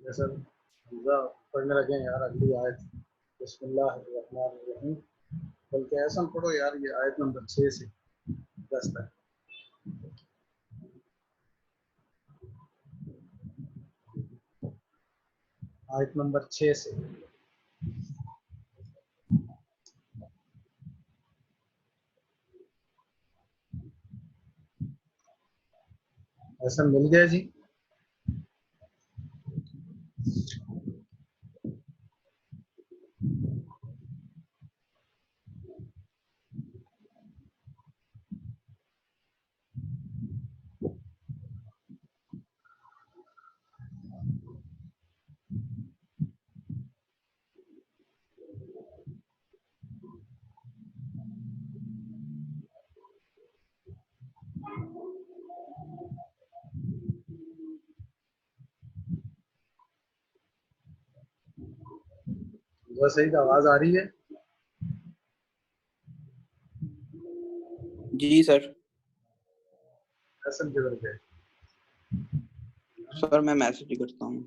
جیسا حمزہ پڑھنے لگے ہیں یار اگلی آیت بسم اللہ الرحمن الرحیم، بلکہ ایسا پڑھو یار یہ آیت نمبر 6 سے 10 تک. آیت نمبر 6 سے ایسا مل گیا جی. وہ صحیح آواز آ رہی ہے؟ جی سر. ایسا کدھر گئے؟ سر میں میسج کرتا ہوں.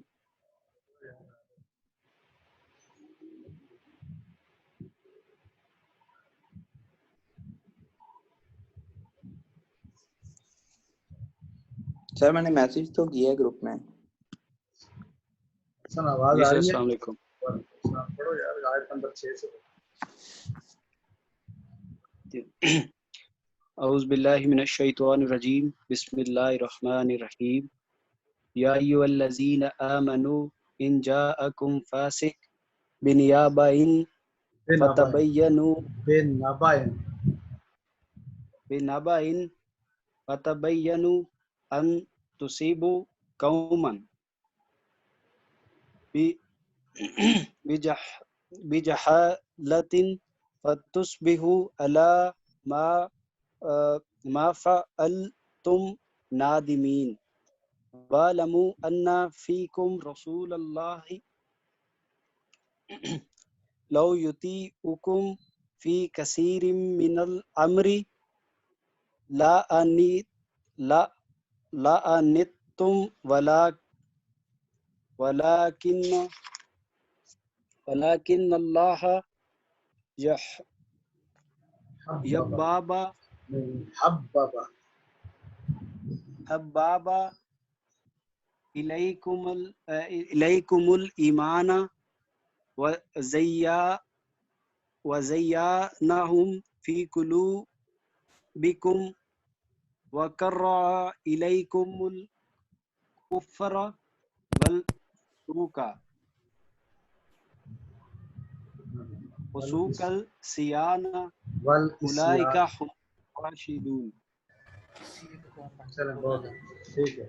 سر میں نے میسج تو کیا ہے گروپ میں. سن آواز جی آ سر رہی ہے؟ السلام علیکم. پڑھو یار آیت نمبر 6 سے. اعوذ باللہ من الشیطان الرجیم بسم اللہ الرحمن الرحیم یا ایھا الذین آمنوا ان جاءکم فاسق بنبأ فتبینوا ان تصیبوا قوما بجہالۃ فتصبحوا علی ما فعلتم نادمین وَاعْلَمُوا أَنَّ فِيكُمْ رَسُولَ اللَّهِ لَوْ يُطِيعُكُمْ فِي كَثِيرٍ مِّنَ الْأَمْرِ لَأَنِتُّمْ وَلَكِنَّ اللَّهَ حَبَّبَ إِلَيْكُمُ الْإِيمَانَ وَزَيَّنَهُ فِي قُلُوبِكُمْ وَكَرَّهَ إِلَيْكُمُ الْكُفْرَ وَسُوءَ الْعِصْيَانَ أُولَئِكَ هُمُ الرَّاشِدُونَ. چلیں بہت ٹھیک ہے.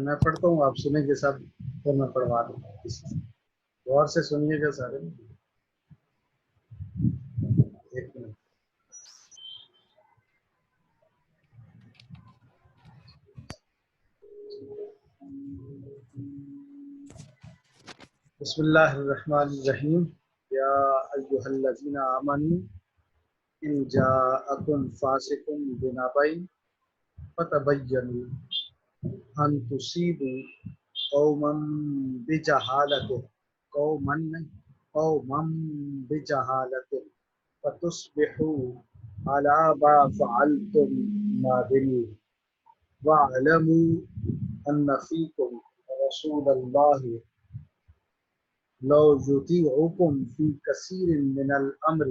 میں پڑھتا ہوں آپ سنیں گے سب، پھر میں پڑھوا دوں گا. غور سے سنیے گا سارے. ایک منٹ. بسم اللہ الرحمن الرحیم یا ایھا الذین آمنوا ان جاءکم فاسق بنبأ فتبینوا ان تصیبوا قوما بجہالۃ فتصبحوا علی ما فعلتم نادمین واعلموا ان فیکم رسول اللہ لو یطیعکم فی کثیر من الامر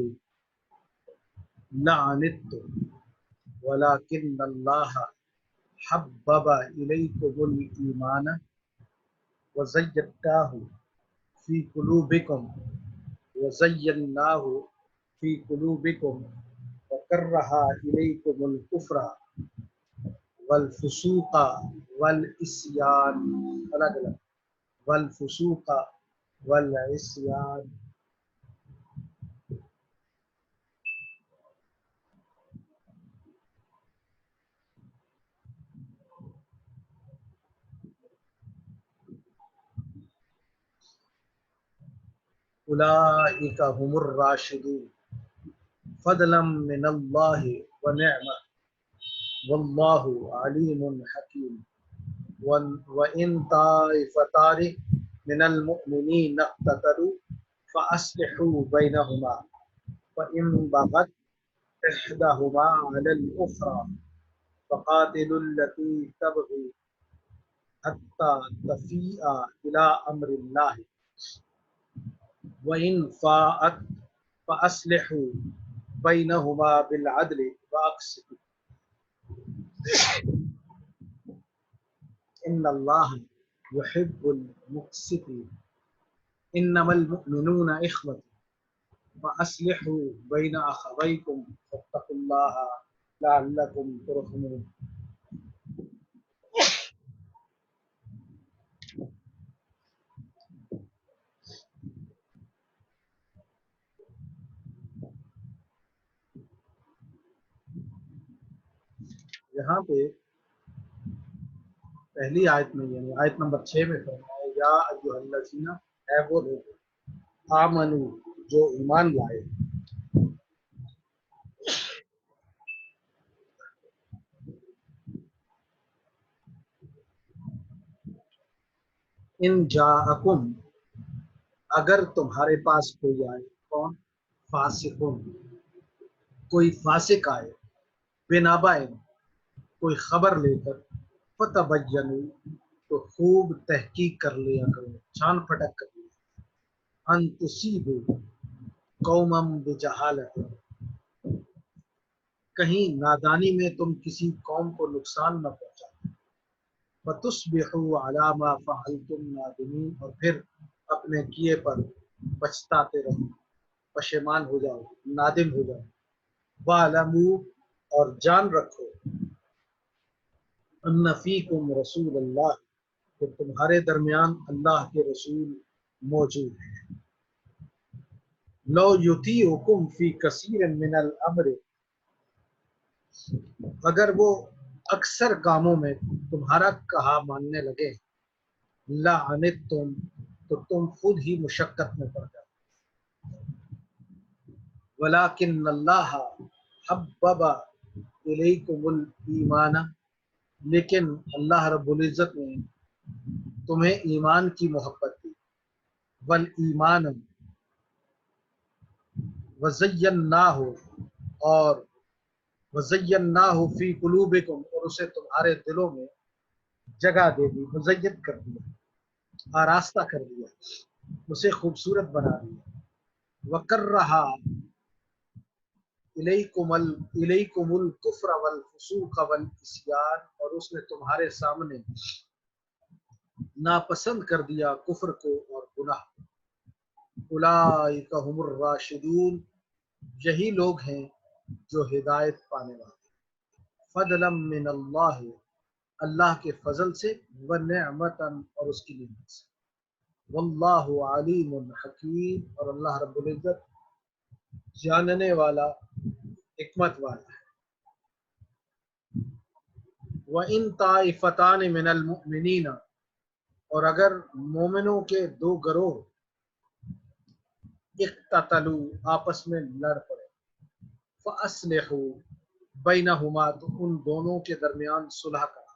لعنتم ولکن اللہ حبب الیکم الایمان وزیناہ فی قلوبکم وکرہ الیکم الکفر والفسوق والعصیان اولئک هم الراشدون فضلا من اللہ ونعمہ واللہ علیم حکیم وَإِن طَائِفَتَانِ من المؤمنین اقتتلوا فأصلحوا بینہما فإن بغت إحداهما على الأخرى فقاتلوا التي تبغي حتى تفيء إلى أمر الله وإن فاءت فأصلحوا بينهما بالعدل وأقسطوا إن الله يحب المقسطين إنما المؤمنون إخوة فأصلحوا بين أخويكم واتقوا الله لعلكم ترحمون. یہاں پہ پہلی آیت میں یعنی آیت نمبر 6 میں فرمایا یا ایھا الذین، اے وہ لوگ آمنو جو ایمان لائے، ان جاءکم، اگر تمہارے پاس کوئی آئے، کون؟ فاسقون، کوئی فاسق آئے، بنبأ، کوئی خبر لے کر، فتبینوا، تو خوب تحقیق کر لیا کرو، چھان پھٹک کر لیا، ان تصیبوا قوما بجہالۃ، کہیں نادانی میں تم کسی قوم کو نقصان نہ پہنچاؤ، فتصبحوا علی ما فعلتم نادمین، اور پھر اپنے کیے پر پچھتاتے رہو، پشیمان ہو جاؤ، نادم ہو جاؤ، وَاعْلَمُوا، اور جان رکھو، ان فیکم رسول اللہ، کہ تمہارے درمیان اللہ کے رسول موجود ہیں، لو یطیعکم فی کثیر من الامر، اگر وہ اکثر کاموں میں تمہارا کہا ماننے لگے، لعنتم، تو تم خود ہی مشقت میں پڑ جاؤ، ولکن اللہ حبب الیکم الایمان، لیکن اللہ رب العزت نے تمہیں ایمان کی محبت دی، والایمان وزیناہ، اور وزیناہ فی قلوبکم، اور اسے تمہارے دلوں میں جگہ دے دی، مزین کر دیا، آراستہ کر دیا، اسے خوبصورت بنا دیا، وکرہ الیکم الکفر والفسوق والعصیان، اور اس نے تمہارے سامنے ناپسند کر دیا کفر کو اور گناہ، اولئک هم الراشدون، یہی لوگ ہیں جو ہدایت پانے والے، فضلا من اللہ، اللہ کے فضل سے، ونعمتا، اور اس کی نعمت سے، واللہ علیم حکیم، اور اللہ رب العزت جاننے والا، حکمت والا ہے. وَإِن طَائِفَتَانِ مِنَ الْمُؤْمِنِينَ، اور اگر مومنوں کے دو گروہ، اقتتلوا، آپس میں لڑ پڑے، فَأَصْلِحُوا بَيْنَهُمَا، تو ان دونوں کے درمیان صلح کرا،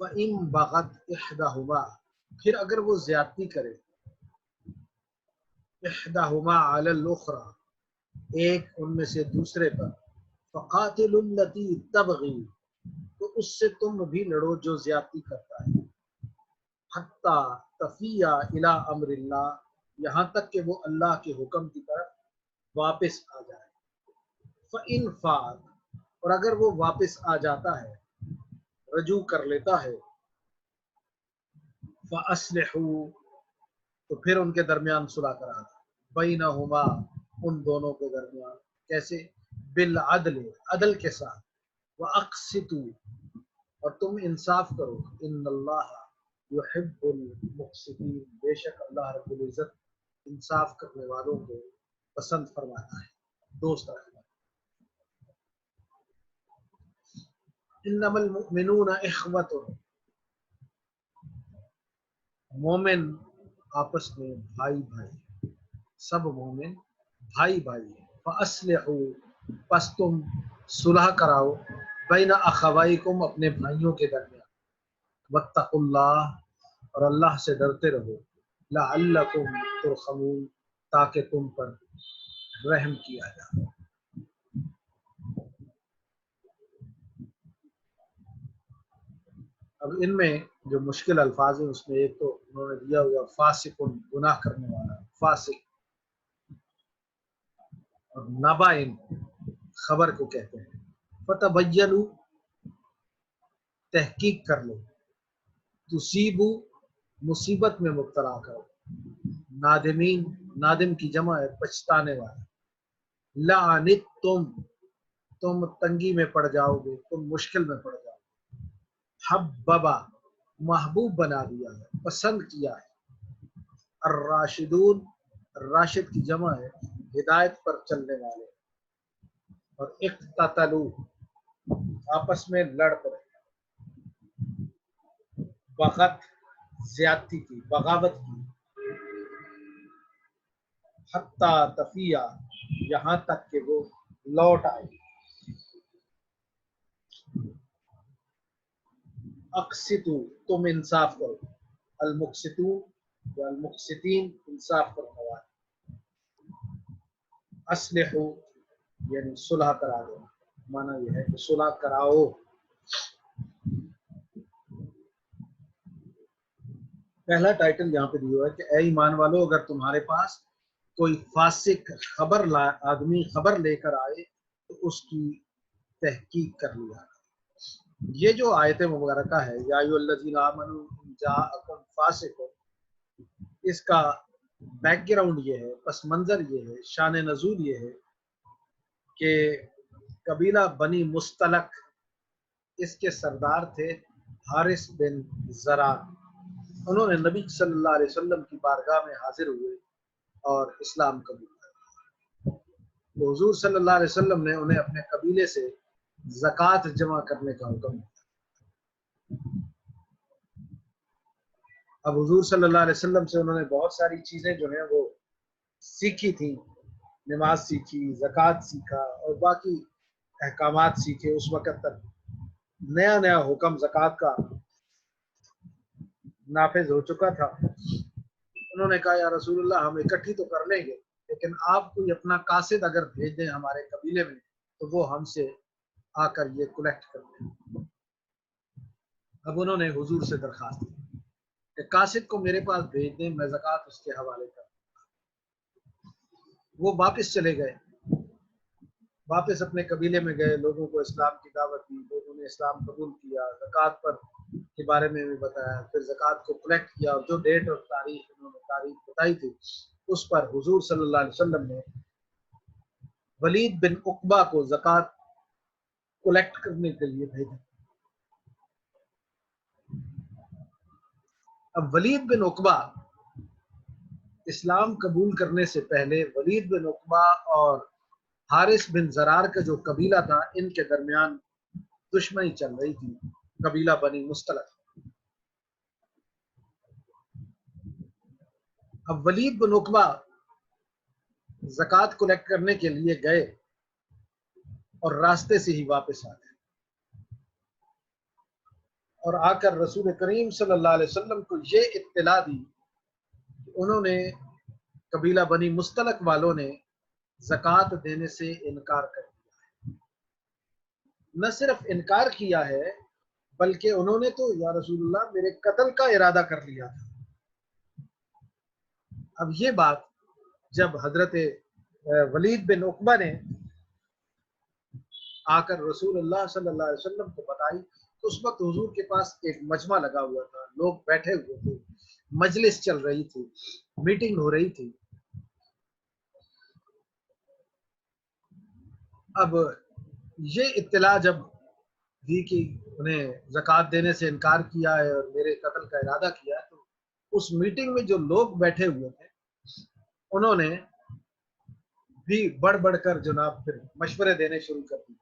فَإِن بَغَتْ إِحْدَاهُمَا، پھر اگر وہ زیادتی کرے، احداہما علی الاخری، ایک ان میں سے دوسرے پر، فقاتل التی تبغی، تو اس سے تم بھی لڑو جو زیادتی کرتا ہے، حتی تفیء الی امر اللہ، یہاں تک کہ وہ اللہ کے حکم کی طرف واپس آ جائے، فإن فات، اور اگر وہ واپس آ جاتا ہے، رجوع کر لیتا ہے، فاصلحوا، تو پھر ان کے درمیان صلح کرا دو، بینہما، ان دونوں کے درمیان، کیسے؟ بالعدل، عدل کے ساتھ، واقسطوا، اور تم انصاف کرو، ان اللہ یحب المقسطین، بے شک اللہ رب العزت انصاف کرنے والوں کو پسند فرماتا ہے، دوست رکھتا ہے. انما المؤمنون اخوۃ، مومن آپس میں بھائی بھائی، سب مومن بھائی بھائی ہیں. فاصلحوا، پس تم صلح کراؤ، بین اخویکم، اپنے بھائیوں کے درمیان، واتقوا اللہ، اور اللہ سے ڈرتے رہو لعلکم ترحمون تاکہ تم پر رحم کیا جائے۔ اب ان میں جو مشکل الفاظ ہیں اس میں ایک تو انہوں نے دیا ہوا فاسق، گناہ کرنے والا فاسق، اور نبائن خبر کو کہتے ہیں۔ فتبینوا تحقیق کر لو، تصیبو مصیبت میں مبتلا کرو، نادمین نادم کی جمع ہے پچھتانے والا، لعنتم تم تنگی میں پڑ جاؤ گے، تم مشکل میں پڑ جاؤ گے، حببا محبوب بنا دیا ہے، پسند کیا ہے، الراشدون راشد کی جمع ہے ہدایت پر چلنے والے، اور اقتتلوا آپس میں لڑ پڑے، بغت زیادتی کی، بغاوت کی، حتی تفیہ یہاں تک کہ وہ لوٹ آئے، اقسطوا تم انصاف کرو، المقسطون یا المقسطین انصاف کرنے والے، اصلحوا یعنی صلح کرا دو، معنی یہ ہے کہ صلح کراؤ۔ پہلا ٹائٹل یہاں پہ دیا ہوا ہے کہ اے ایمان والو اگر تمہارے پاس کوئی فاسق آدمی خبر لے کر آئے تو اس کی تحقیق کر لیا۔ یہ جو آیت مبارکہ ہے یا ایھا الذین آمنوا ان جاءکم فاسق، اس کا بیک گراؤنڈ یہ ہے، پس منظر یہ ہے، شان نزول یہ ہے کہ قبیلہ بنی مستلق اس کے سردار تھے حارث بن زرار، انہوں نے نبی صلی اللہ علیہ وسلم کی بارگاہ میں حاضر ہوئے اور اسلام قبول کیا۔ تو حضور صلی اللہ علیہ وسلم نے انہیں اپنے قبیلے سے زکوٰۃ جمع کرنے کا حکم دیا۔ اب حضور صلی اللہ علیہ وسلم سے انہوں نے بہت ساری چیزیں جو ہیں وہ سیکھی تھیں، نماز سیکھی، زکوٰۃ سیکھا اور باقی احکامات سیکھے۔ اس وقت تک نیا نیا حکم زکوٰۃ کا نافذ ہو چکا تھا۔ انہوں نے کہا یا رسول اللہ ہم اکٹھی تو کر لیں گے لیکن آپ کوئی اپنا قاصد اگر بھیج دیں ہمارے قبیلے میں تو وہ ہم سے آ کر یہ کلیکٹ کر دیں۔ اب انہوں نے حضور سے درخواست کی کہ قاصد کو میرے پاس بھیج دیں، میں زکوٰۃ اس کے حوالے کر دوں۔ وہ واپس چلے گئے، واپس اپنے قبیلے میں گئے، لوگوں کو اسلام کی دعوت دی، لوگوں نے اسلام قبول کیا، زکوٰۃ پر کے بارے میں بھی بتایا، پھر زکوٰۃ کو کلیکٹ کیا، اور جو ڈیٹ اور تاریخ انہوں نے تاریخ بتائی تھی اس پر حضور صلی اللہ علیہ وسلم نے ولید بن عقبہ کو زکوٰۃ کلیکٹ کرنے کے لیے بھیجا۔ اب ولید بن عقبہ اسلام قبول کرنے سے پہلے ولید بن عقبہ اور حارث بن زرار کا جو قبیلہ تھا ان کے درمیان دشمنی چل رہی تھی، قبیلہ بنی مستلق۔ اب ولید بن عقبہ زکوٰۃ کلیکٹ کرنے کے لیے گئے اور راستے سے ہی واپس آ گئے اور آ کر رسول کریم صلی اللہ علیہ وسلم کو یہ اطلاع دی کہ انہوں نے قبیلہ بنی مستلق والوں نے زکوٰۃ دینے سے انکار کر دیا ہے۔ نہ صرف انکار کیا ہے بلکہ انہوں نے تو یا رسول اللہ میرے قتل کا ارادہ کر لیا تھا۔ اب یہ بات جب حضرت ولید بن عقبہ نے آ کر رسول اللہ صلی اللہ علیہ وسلم کو بتائی تو اس وقت حضور کے پاس ایک مجمع لگا ہوا تھا، لوگ بیٹھے ہوئے تھے، مجلس چل رہی تھی، میٹنگ ہو رہی تھی۔ اب یہ اطلاع جب دی کہ انہیں زکوٰۃ دینے سے انکار کیا ہے اور میرے قتل کا ارادہ کیا ہے، تو اس میٹنگ میں جو لوگ بیٹھے ہوئے تھے انہوں نے بھی بڑھ بڑھ کر جناب پھر مشورے دینے شروع کر دیے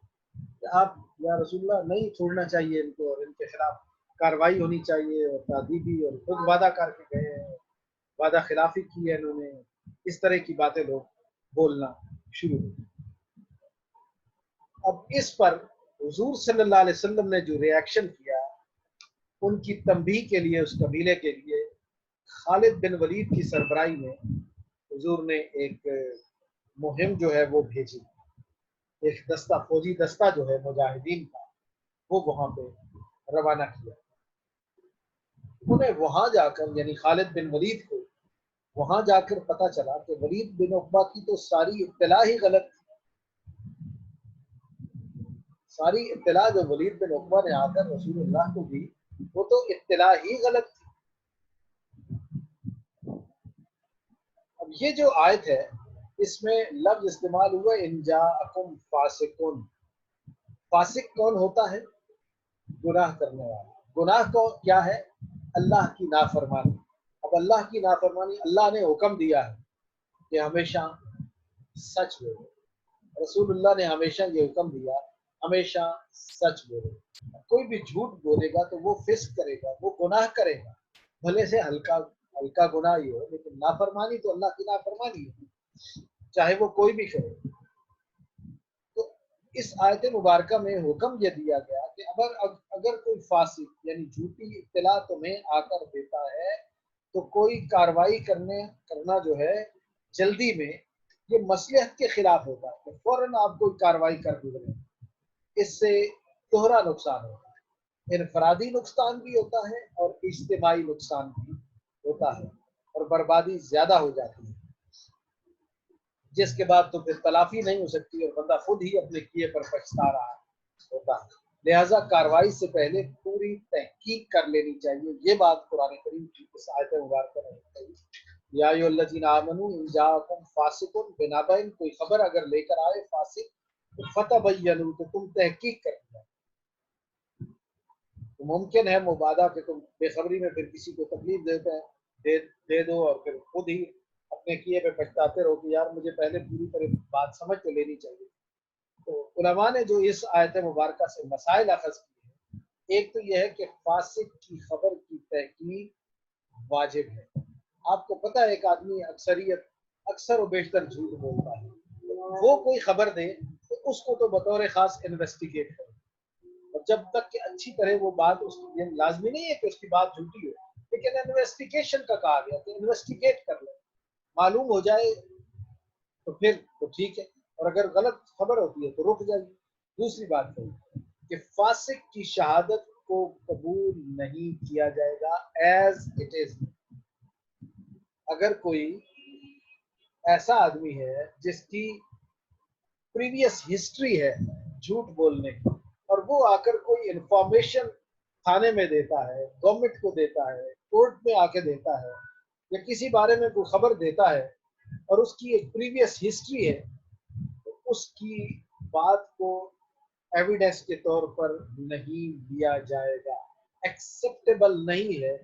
کہ آپ یا رسول اللہ نہیں چھوڑنا چاہیے ان کو، اور ان کے خلاف کارروائی ہونی چاہیے، اور تعذیبی، اور خود وعدہ کر کے گئے ہیں، وعدہ خلافی کی ہے انہوں نے، اس طرح کی باتیں لوگ بولنا شروع ہوئی۔ اب اس پر حضور صلی اللہ علیہ وسلم نے جو ریاکشن کیا ان کی تنبیہ کے لیے اس قبیلے کے لیے خالد بن ولید کی سربراہی میں حضور نے ایک مہم جو ہے وہ بھیجی، ایک دستہ، فوجی دستہ جو ہے مجاہدین کا، وہ وہاں پہ روانہ کیا۔ انہیں وہاں جا کر، یعنی خالد بن ولید کو وہاں جا کر پتہ چلا کہ ولید بن عقبہ کی تو ساری اطلاع ہی غلط تھی۔ ساری اطلاع جو ولید بن عقبہ نے آ کر رسول اللہ کو دی وہ تو اطلاع ہی غلط تھی۔ اب یہ جو آیت ہے اس میں لفظ استعمال ہوا ان جاءکم فاسقون۔ فاسق کون ہوتا ہے؟ گناہ کرنے والا۔ گناہ کو کیا ہے؟ اللہ کی نافرمانی۔ اب اللہ کی نافرمانی، اللہ نے حکم دیا ہے کہ ہمیشہ سچ بولو، رسول اللہ نے ہمیشہ یہ حکم دیا ہمیشہ سچ بولو۔ کوئی بھی جھوٹ بولے گا تو وہ فسق کرے گا، وہ گناہ کرے گا، بھلے سے ہلکا گناہ ہی ہو، لیکن نافرمانی تو اللہ کی نافرمانی ہے، چاہے وہ کوئی بھی کرے۔ تو اس آیت مبارکہ میں حکم یہ دیا گیا کہ اگر کوئی فاسق یعنی جھوٹی اطلاع تمہیں آ کر دیتا ہے تو کوئی کاروائی کرنا جو ہے جلدی میں، یہ مصلحت کے خلاف ہوتا ہے کہ فوراً آپ کوئی کاروائی کر گزریں، اس سے دوہرا نقصان ہوتا ہے، انفرادی نقصان بھی ہوتا ہے اور اجتماعی نقصان بھی ہوتا ہے، اور بربادی زیادہ ہو جاتی ہے، جس کے بعد تو پھر تلافی نہیں ہو سکتی اور بندہ خود ہی اپنے کیے پر پچھتا رہا ہوتا ہے۔ لہذا کاروائی سے پہلے پوری تحقیق کر لینی چاہیے۔ یہ بات قرآن کریم کی اس آیت مبارکہ میں ہے، یا ایھا الذین آمنوا ان جاءکم فاسق بنبأ، کوئی خبر اگر لے کر آئے فاسق تو فتبینوا، تو تم تحقیق کر لو۔ تو ممکن ہے مبادا کہ تم بے خبری میں پھر کسی کو تکلیف دے دو اور پھر خود ہی اپنے کیے پہ پچھتاتے رہو کہ یار مجھے پہلے پوری طرح بات سمجھ تو لینی چاہیے۔ تو علماء نے جو اس آیت مبارکہ سے مسائل اخذ کیے ہیں، ایک تو یہ ہے کہ فاسق کی خبر کی تحقیق واجب ہے۔ آپ کو پتہ ہے ایک آدمی اکثر و بیشتر جھوٹ بولتا ہے، وہ کوئی خبر دے تو اس کو تو بطور خاص انویسٹیگیٹ کرے، اور جب تک کہ اچھی طرح وہ بات، اس کی لازمی نہیں ہے کہ اس کی بات جھوٹی ہو، لیکن انویسٹیگیشن کا کہا گیا کہ انویسٹیگیٹ کر لیں، معلوم ہو جائے تو پھر تو ٹھیک ہے، اور اگر غلط خبر ہوتی ہے تو رک جائیے۔ دوسری بات کہ فاسق کی شہادت کو قبول نہیں کیا جائے گا ایز اٹ از۔ اگر کوئی ایسا آدمی ہے جس کی پریویس ہسٹری ہے جھوٹ بولنے کی، اور وہ آ کر کوئی انفارمیشن تھانے میں دیتا ہے، گورنمنٹ کو دیتا ہے، کورٹ میں آ کے دیتا ہے، یا کسی بارے میں کوئی خبر دیتا ہے اور اس کی ایک پریویس ہسٹری ہے، تو اس کی بات کو ایویڈنس کے طور پر نہیں لیا جائے گا، ایکسیپٹیبل نہیں ہے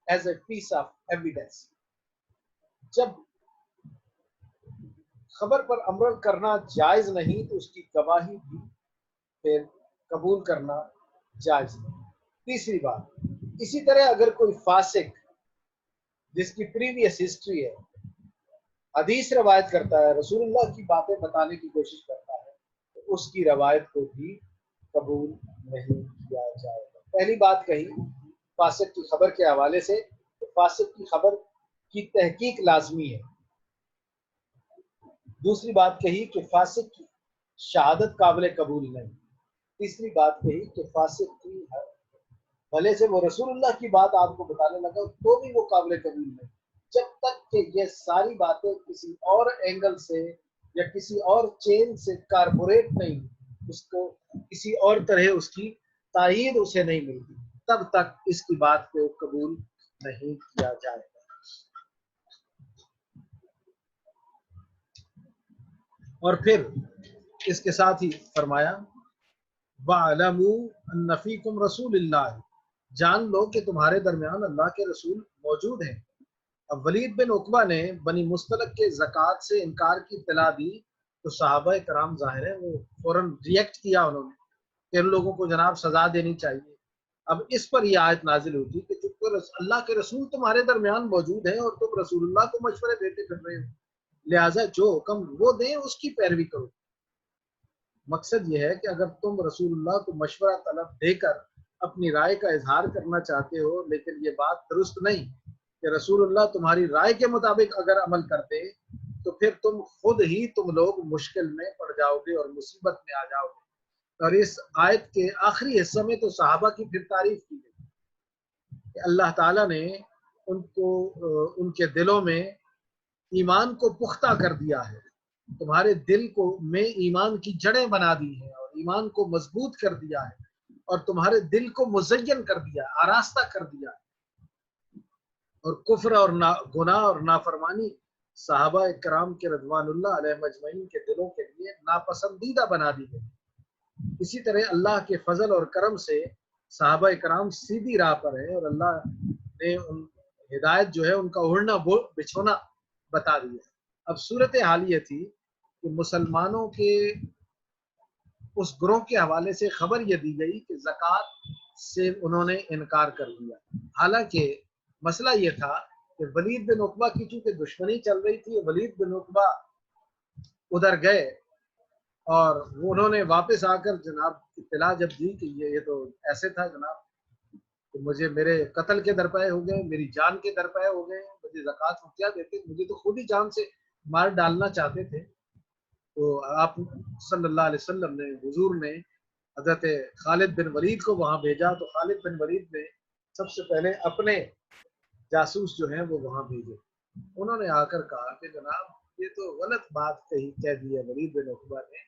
as a piece of evidence. جب خبر پر عمل کرنا جائز نہیں تو اس کی گواہی بھی پھر قبول کرنا جائز نہیں۔ تیسری بات، اسی طرح اگر کوئی فاسق جس کی پریویس ہسٹری ہے حدیث روایت کرتا ہے، رسول اللہ کی باتیں بتانے کی کوشش کرتا ہے، تو اس کی روایت کو بھی قبول نہیں کیا جائے گا۔ پہلی بات کہی فاسق کی خبر کے حوالے سے، تو فاسق کی خبر کی تحقیق لازمی ہے۔ دوسری بات کہی کہ فاسق کی شہادت قابل قبول نہیں۔ تیسری بات کہی کہ فاسق کی بھلے سے وہ رسول اللہ کی بات آپ کو بتانے لگا تو بھی وہ قابل قبول نہیں، جب تک کہ یہ ساری باتیں کسی اور اینگل سے یا کسی اور چین سے کاربوریٹ نہیں، اس کو کسی اور طرح اس کی تائید اسے نہیں ملتی، تب تک اس کی بات کو قبول نہیں کیا جائے گا۔ اور پھر اس کے ساتھ ہی فرمایا وَاعْلَمُوا أَنَّ فِيكُمْ رَسُولَ اللَّهِ، جان لو کہ تمہارے درمیان اللہ کے رسول موجود ہیں۔ اب ولید بن عقبہ نے بنی مستلق کے زکوٰۃ سے انکار کی اطلاع دی تو صحابہ کرام ظاہر ہے وہ فوراً ریئیکٹ کیا انہوں نے کہ ان لوگوں کو جناب سزا دینی چاہیے۔ اب اس پر یہ آیت نازل ہوتی کہ چونکہ اللہ کے رسول تمہارے درمیان موجود ہیں اور تم رسول اللہ کو مشورے دیتے پھر رہے ہو، لہٰذا جو حکم وہ دیں اس کی پیروی کرو۔ مقصد یہ ہے کہ اگر تم رسول اللہ کو مشورہ طلب دے کر اپنی رائے کا اظہار کرنا چاہتے ہو، لیکن یہ بات درست نہیں کہ رسول اللہ تمہاری رائے کے مطابق اگر عمل کرتے تو پھر تم لوگ مشکل میں پڑ جاؤ گے اور مصیبت میں آ جاؤ گے۔ اور اس آیت کے آخری حصے میں تو صحابہ کی پھر تعریف کی گئی کہ اللہ تعالیٰ نے ان کے دلوں میں ایمان کو پختہ کر دیا ہے، تمہارے دل کو میں ایمان کی جڑیں بنا دی ہیں اور ایمان کو مضبوط کر دیا ہے اور تمہارے دل کو مزین کر دیا، آراستہ کر دیا ہے۔ اور کفر اور گناہ اور نافرمانی صحابہ کرام کے رضوان اللہ علیہ مجمعین کے دلوں کے لیے ناپسندیدہ بنا دی گئی۔ اسی طرح اللہ کے فضل اور کرم سے صحابہ کرام سیدھی راہ پر ہیں اور اللہ نے ان ہدایت جو ہے ان کا اڑنا بچھونا بتا دیا۔ اب صورتحال یہ تھی کہ مسلمانوں کے اس گروہ کے حوالے سے خبر یہ دی گئی کہ زکوٰۃ سے انہوں نے انکار کر دیا، حالانکہ مسئلہ یہ تھا کہ ولید بن عقبہ کی چونکہ دشمنی چل رہی تھی، ولید بن عقبہ ادھر گئے اور انہوں نے واپس آ کر جناب اطلاع جب دی کہ یہ تو ایسے تھا جناب کہ مجھے میرے قتل کے درپے ہو گئے، میری جان کے درپے ہو گئے، مجھے زکوٰۃ کیا دیتے، مجھے تو خود ہی جان سے مار ڈالنا چاہتے تھے۔ تو آپ صلی اللہ علیہ وسلم نے حضور نے حضرت خالد بن ولید کو وہاں بھیجا، تو خالد بن ولید نے سب سے پہلے اپنے جاسوس جو ہیں وہ وہاں بھیجے۔ انہوں نے آ کر کہا کہ جناب یہ تو غلط بات کہہ دی ہے ولید بن عقبہ نے۔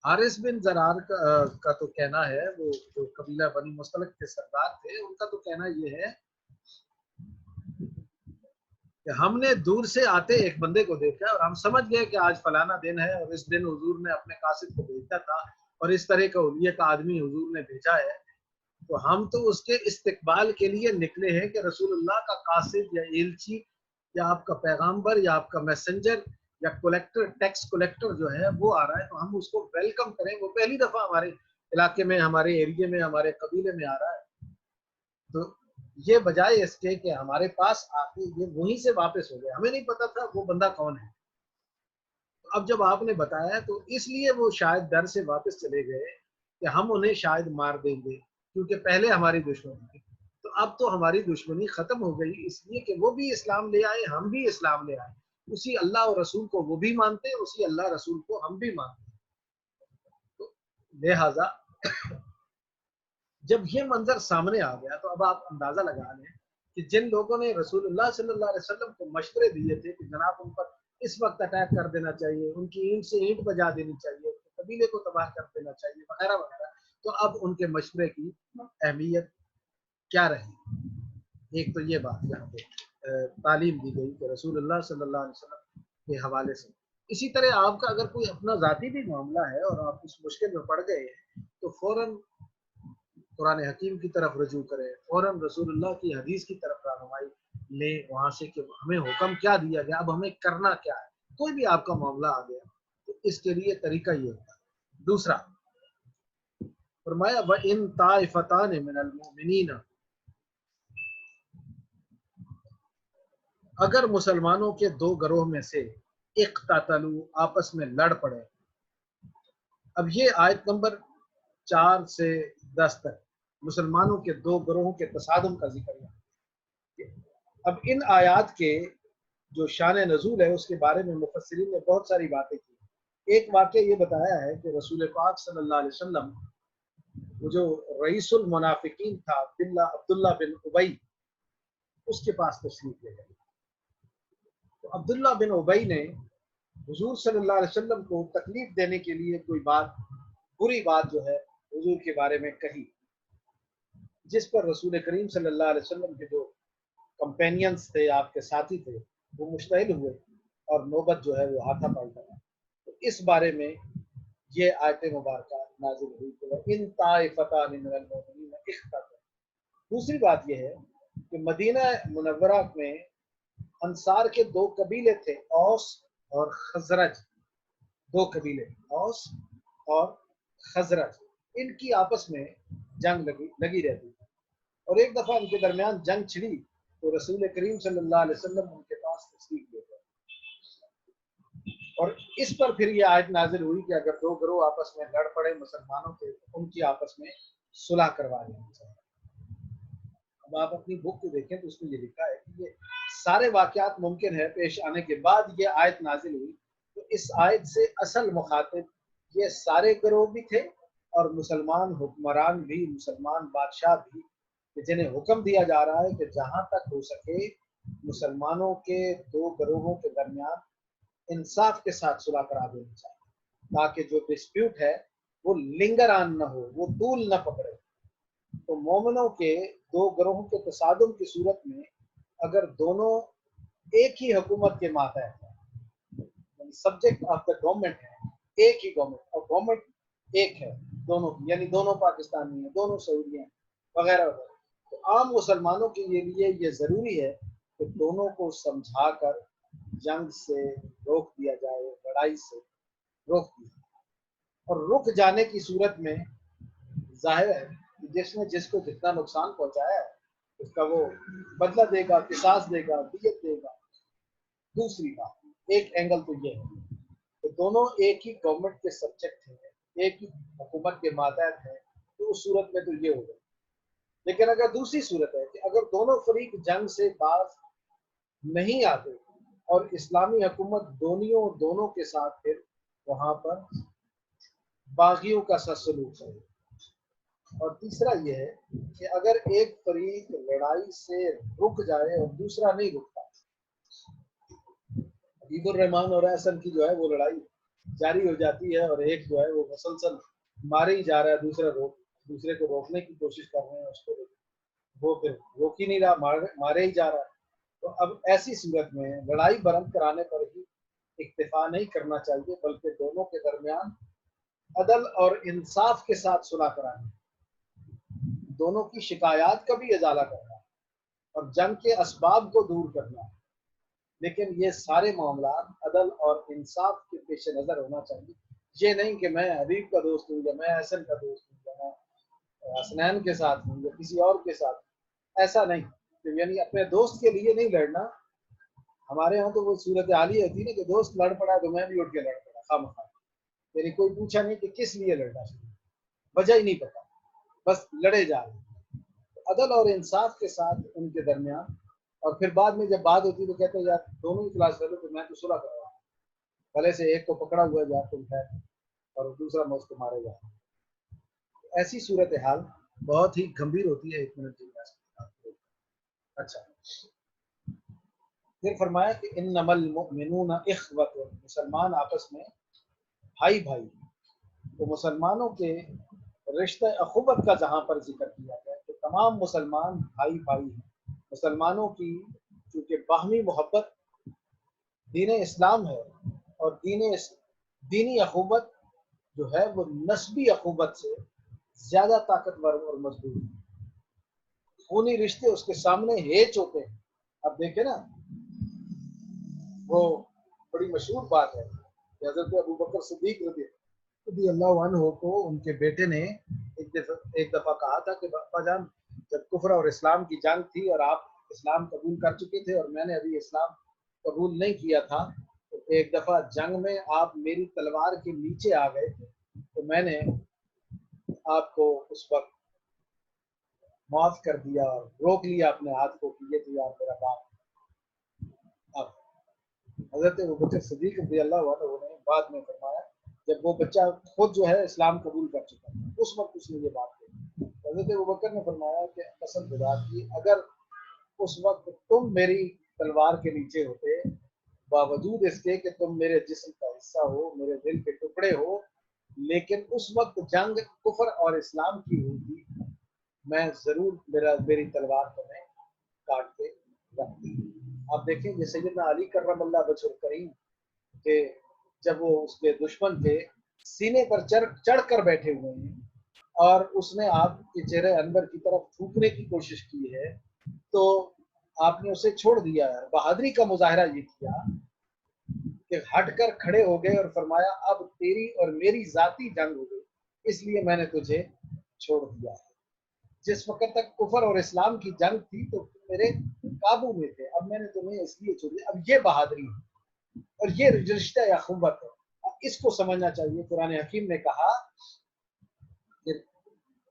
حارث بن زرار کا تو کہنا ہے، وہ جو قبیلہ بنی مستلق کے سردار تھے، ان کا تو کہنا یہ ہے کہ ہم نے دور سے آتے ایک بندے کو دیکھا اور ہم سمجھ گئے کہ آج فلانا دن ہے اور اس دن حضور نے اپنے قاصد کو بھیجا تھا اور اس طرح کا اولیے کا آدمی حضور نے بھیجا ہے، تو ہم تو اس کے استقبال کے لیے نکلے ہیں کہ رسول اللہ کا قاصد یا ایلچی یا آپ کا پیغامبر یا آپ کا میسنجر یا کولیکٹر، ٹیکس کولیکٹر جو ہے وہ آ رہا ہے، تو ہم اس کو ویلکم کریں۔ وہ پہلی دفعہ ہمارے علاقے میں، ہمارے ایریے میں، ہمارے قبیلے میں آ رہا ہے، تو یہ بجائے اس کے کہ ہمارے پاس آتے یہ وہیں سے واپس ہو گئے، ہمیں نہیں پتا تھا وہ بندہ کون ہے۔ اب جب آپ نے بتایا تو اس لیے وہ شاید ڈر سے واپس چلے گئے کہ ہم انہیں شاید مار دیں گے، کیونکہ پہلے ہماری دشمنی تھی۔ تو اب تو ہماری دشمنی ختم ہو گئی، اس لیے کہ وہ بھی اسلام لے آئے، ہم بھی اسلام لے آئے، اسی اللہ اور رسول کو وہ بھی مانتے ہیں، اسی اللہ رسول کو ہم بھی مانتے ہیں۔ تو لہذا جب یہ منظر سامنے آ گیا تو اب آپ اندازہ لگا لیں کہ جن لوگوں نے رسول اللہ صلی اللہ علیہ وسلم کو مشورے دیے تھے کہ جناب ان پر اس وقت اٹیک کر دینا چاہیے، ان کی اینٹ سے اینٹ بجا دینی چاہیے، قبیلے کو تباہ کر دینا چاہیے وغیرہ وغیرہ، تو اب ان کے مشورے کی اہمیت کیا رہی؟ ایک تو یہ بات یہاں پہ تعلیم دی گئی کہ رسول اللہ صلی اللہ علیہ وسلم کے حوالے سے۔ اسی طرح آپ کا اگر کوئی اپنا ذاتی بھی معاملہ ہے اور آپ اس مشکل میں پڑ گئے ہیں تو فوراً قرآن حکیم کی طرف رجوع کریں، فوراً رسول اللہ کی حدیث کی طرف رہنمائی لیں وہاں سے کہ ہمیں حکم کیا دیا گیا، اب ہمیں کرنا کیا ہے۔ کوئی بھی آپ کا معاملہ آ گیا تو اس کے لیے طریقہ یہ ہوتا ہے۔ دوسرا فرمایا وَإِن طَائِفَتَانِ مِنَ الْمُؤْمِنِينَ، اگر مسلمانوں کے دو گروہ میں سے اقتتلوا، آپس میں لڑ پڑے۔ اب یہ آیت نمبر 4 سے 10 تک مسلمانوں کے دو گروہوں کے تصادم کا ذکر ہے۔ اب ان آیات کے جو شان نزول ہے اس کے بارے میں مفسرین نے بہت ساری باتیں کی۔ ایک واقعہ یہ بتایا ہے کہ رسول پاک صلی اللہ علیہ وسلم وہ جو رئیس المنافقین تھا عبداللہ بن ابی، اس کے پاس تشریف لے گئے۔ تو عبداللہ بن ابی نے حضور صلی اللہ علیہ وسلم کو تکلیف دینے کے لیے کوئی بات، بری بات جو ہے حضور کے بارے میں کہی، جس پر رسول کریم صلی اللہ علیہ وسلم کے جو کمپینینز تھے، آپ کے ساتھی تھے، وہ مشتعل ہوئے اور نوبت جو ہے وہ ہاتھا پائی گئی۔ تو اس بارے میں یہ آیت مبارکہ نازل ہوئی کہ وَإِن طَائِفَتَانِ مِنَ الْمُؤْمِنِينَ اقتتلوا۔ دوسری بات یہ ہے کہ مدینہ منورہ میں انصار کے دو قبیلے تھے، اوس اور خزرج، دو قبیلے اوس اور خزرج، ان کی آپس میں جنگ لگی رہتی تھی، اور ایک دفعہ ان کے درمیان جنگ چھڑی تو رسول کریم صلی اللہ علیہ وسلم ان کے پاس تشریف لے گئے، اور اس پر پھر یہ آیت نازل ہوئی کہ اگر دو گروہ آپس میں لڑ پڑے مسلمانوں کے، ان کی آپس میں صلح کروا لینی چاہیے۔ اب آپ اپنی بک کو دیکھیں تو اس میں یہ لکھا ہے کہ یہ سارے واقعات ممکن ہے پیش آنے کے بعد یہ آیت نازل ہوئی، تو اس آیت سے اصل مخاطب یہ سارے گروہ بھی تھے اور مسلمان حکمران بھی، مسلمان بادشاہ بھی، کہ جنہیں حکم دیا جا رہا ہے کہ جہاں تک ہو سکے مسلمانوں کے دو گروہوں کے درمیان انصاف کے ساتھ صلح کرا دینی چاہیے، تاکہ جو ڈسپیوٹ ہے وہ لنگر آن نہ ہو، وہ طول نہ پکڑے۔ تو مومنوں کے دو گروہوں کے تصادم کی صورت میں اگر دونوں ایک ہی حکومت کے ماتحت ہیں، سبجیکٹ آف دا گورنمنٹ ہے، ایک ہی گورنمنٹ، اور گورنمنٹ ایک ہے دونوں کی، یعنی دونوں پاکستانی ہیں، دونوں سعودی ہیں وغیرہ وغیرہ، تو عام مسلمانوں کے لیے یہ ضروری ہے کہ دونوں کو سمجھا کر جنگ سے روک دیا جائے، لڑائی سے روک دیا جائے۔ اور رک جانے کی صورت میں ظاہر ہے کہ جس نے جس کو جتنا نقصان پہنچایا ہے اس کا وہ بدلہ دے گا، قصاص دے گا، دیت دے گا۔ دوسری بات، ایک اینگل تو یہ ہے کہ دونوں ایک ہی گورنمنٹ کے سبجیکٹ ہیں، ایک ہی حکومت کے ماتحت ہیں، تو اس صورت میں تو یہ ہوگا۔ لیکن اگر دوسری صورت ہے کہ اگر دونوں فریق جنگ سے باز نہیں آتے اور اسلامی حکومت دونوں کے ساتھ پھر وہاں پر باغیوں کا سا سلوک ہے۔ اور تیسرا یہ ہے کہ اگر ایک فریق لڑائی سے رک جائے اور دوسرا نہیں رکتا، عید الرحمان اور احسن کی جو ہے وہ لڑائی جاری ہو جاتی ہے اور ایک جو ہے وہ مسلسل مارے ہی جا رہا ہے، دوسرے کو روکنے کی کوشش کر رہے ہیں، اس کو وہ پھر روک ہی نہیں رہا، مارے ہی جا رہا ہے۔ تو اب ایسی صورت میں لڑائی برند کرانے پر ہی اکتفا نہیں کرنا چاہیے، بلکہ دونوں کے درمیان عدل اور انصاف کے ساتھ صلح کرانا، دونوں کی شکایات کا بھی ازالہ کرنا اور جنگ کے اسباب کو دور کرنا۔ لیکن یہ سارے معاملات عدل اور انصاف کے پیش نظر ہونا چاہیے، یہ نہیں کہ میں حبیب کا دوست ہوں یا میں احسن کا دوست ہوں یا میں حسنین کے ساتھ ہوں یا کسی اور کے ساتھ، ایسا نہیں، یعنی اپنے دوست کے لیے نہیں لڑنا۔ ہمارے ہاں تو وہ صورت حال ہی ہوتی ہے نا کہ دوست لڑ پڑا تو میں بھی اٹھ کے لڑ پڑا خواہ، یعنی کوئی پوچھا نہیں کہ کس لیے لڑنا، وجہ ہی نہیں پتا، بس لڑے جا رہے۔ عدل اور انصاف کے ساتھ ان کے درمیان، اور پھر بعد میں جب بات ہوتی تو کہتے ہیں یار دونوں ہی کلاس کر لو، تو میں تو صلح کر رہا ہوں، بھلے سے ایک کو پکڑا ہوا جا تم ہے اور دوسرا میں اس کو مارے جا۔ ایسی صورتحال بہت ہی گمبھیر ہوتی ہے۔ ایک منٹ اچھا، پھر فرمایا کہ انما المؤمنون اخوۃ، مسلمان آپس میں بھائی بھائی۔ تو مسلمانوں کے رشتہ اخوت کا جہاں پر ذکر کیا گیا کہ تمام مسلمان بھائی بھائی ہیں، مسلمانوں کی چونکہ باہمی محبت دین اسلام ہے، اور دینی اخوت جو ہے وہ نسبی اخوت سے زیادہ طاقتور اور مضبوط ہے۔ خونی رشتے اس کے سامنے ہیچ ہوتے ہیں۔ اب دیکھیں نا، وہ بڑی مشہور بات ہے کہ حضرت ابوبکر صدیق رضی اللہ عنہ کو ان کے بیٹے نے ایک دفعہ کہا تھا کہ ابا جان، جب کفر اور اسلام کی جنگ تھی اور آپ اسلام قبول کر چکے تھے اور میں نے ابھی اسلام قبول نہیں کیا تھا، تو ایک دفعہ جنگ میں آپ میری تلوار کے نیچے آ گئے تھے، تو میں نے آپ کو اس وقت معاف کر دیا اور روک لیا اپنے ہاتھ کو کہ یہ تو یار میرا باپ۔ اب حضرت ابوبکر صدیق رضی اللہ عنہ نے بعد میں فرمایا جب وہ بچہ خود جو ہے اسلام قبول کر چکا تھا، اس وقت اس نے یہ بات کہی۔ حضرت ابوبکر نے فرمایا کہ قسم خدا کی اگر اس وقت تم میری تلوار کے نیچے ہوتے، باوجود اس کے کہ تم میرے جسم کا حصہ ہو، میرے دل کے ٹکڑے ہو، لیکن اس وقت جنگ کفر اور اسلام کی ہوتی، میں ضرور میری تلوار کو میں کاٹ کے رکھتی۔ آپ دیکھیں یہ سیدنا علی کرم اللہ وجہہ کریم کہ جب وہ اس کے دشمن کے سینے پر چڑھ کر بیٹھے ہوئے ہیں اور اس نے آپ کے چہرے انور کی طرف تھوکنے کی کوشش کی ہے، تو آپ نے اسے چھوڑ دیا ہے۔ بہادری کا مظاہرہ یہ کیا کہ ہٹ کر کھڑے ہو گئے اور فرمایا اب تیری اور میری ذاتی جنگ ہو گئی، اس لیے میں نے تجھے چھوڑ دیا ہے۔ جس وقت تک کفر اور اسلام کی جنگ تھی تو میرے قابو میں تھے، اب میں نے تمہیں اس لیے چھوڑ دیا۔ اب یہ بہادری ہے اور یہ رشتہ اخوت ہے، اب اس کو سمجھنا چاہیے۔ قرآن حکیم نے کہا کہ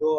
2